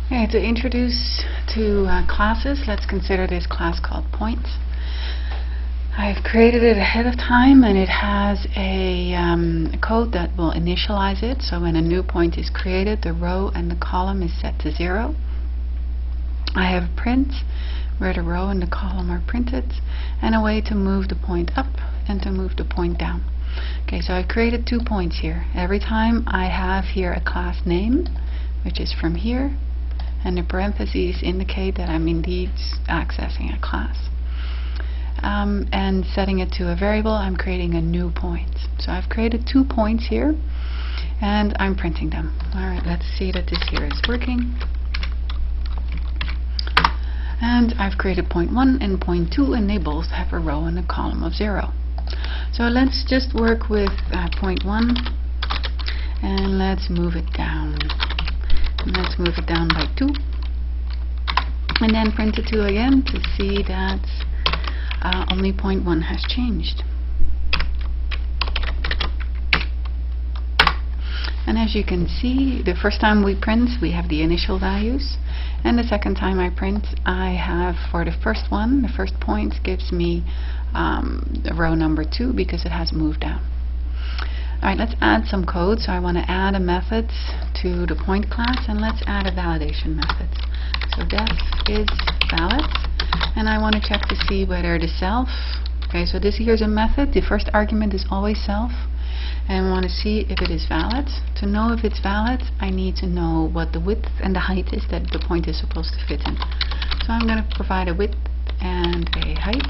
Okay, to introduce to classes, let's consider this class called points. I've created it ahead of time, and it has a code that will initialize it. So when a new point is created, the row and the column is set to 0. I have print, where the row and the column are printed, and a way to move the point up and to move the point down. Okay, so I've created 2 points here. Every time I have here a class name, which is from here, and the parentheses indicate that I'm indeed accessing a class. And setting it to a variable, I'm creating a new point. So I've created 2 points here, and I'm printing them. Alright, let's see that this here is working. And I've created point 1 and point 2, and they both have a row and a column of 0. So let's just work with point 1, and let's move it down. And let's move it down by 2, and then print the 2 again to see that only point 1 has changed. And as you can see, the first time we print, we have the initial values, and the second time I print, I have, for the first one, the first point gives me the row number 2 because it has moved down. Alright, let's add some code. So I want to add a method to the point class, and let's add a validation method. So def is valid, and I want to check to see whether the self, okay, so this here is a method, the first argument is always self, and I want to see if it is valid. To know if it's valid, I need to know what the width and the height is that the point is supposed to fit in. So I'm going to provide a width and a height.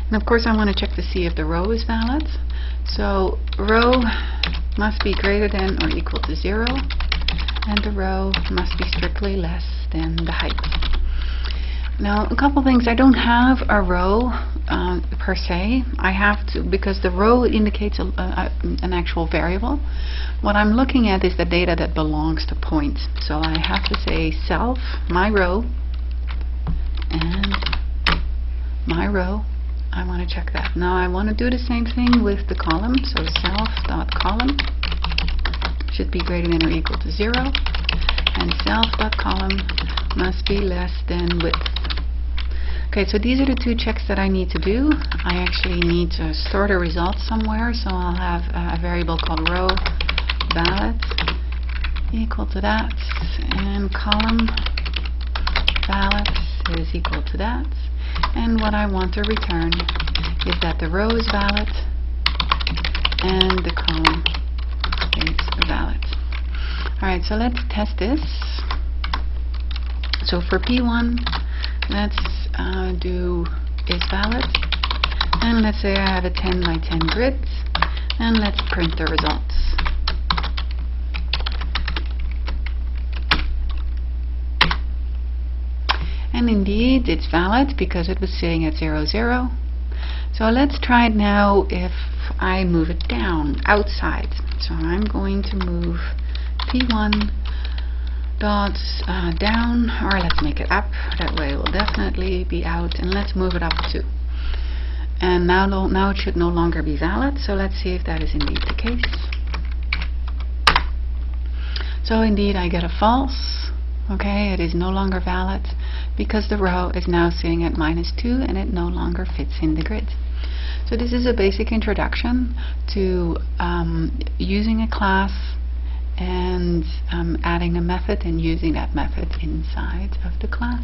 And of course I want to check to see if the row is valid. So row must be greater than or equal to 0, and the row must be strictly less than the height. Now, a couple things. I don't have a row per se. I have to, because the row indicates an actual variable. What I'm looking at is the data that belongs to point. So I have to say self, my row, and my row. I want to check that. Now I want to do the same thing with the column. So self.column should be greater than or equal to 0, and self.column must be less than width. Okay, so these are the 2 checks that I need to do. I actually need to store the results somewhere, so I'll have a variable called row valid equal to that, and column valid is equal to that. And what I want to return is that the row is valid and the column is valid. Alright, so let's test this. So for P1, let's do is valid, and let's say I have a 10 by 10 grid, and let's print the results. And indeed it's valid because it was sitting at 0, 0. So let's try it now if I move it down outside. So I'm going to move P1 dot down, or let's make it up, that way it will definitely be out, and let's move it up 2. And now it should no longer be valid, so let's see if that is indeed the case. So indeed I get a false. Okay, it is no longer valid because the row is now sitting at -2 and it no longer fits in the grid. So this is a basic introduction to using a class and adding a method and using that method inside of the class.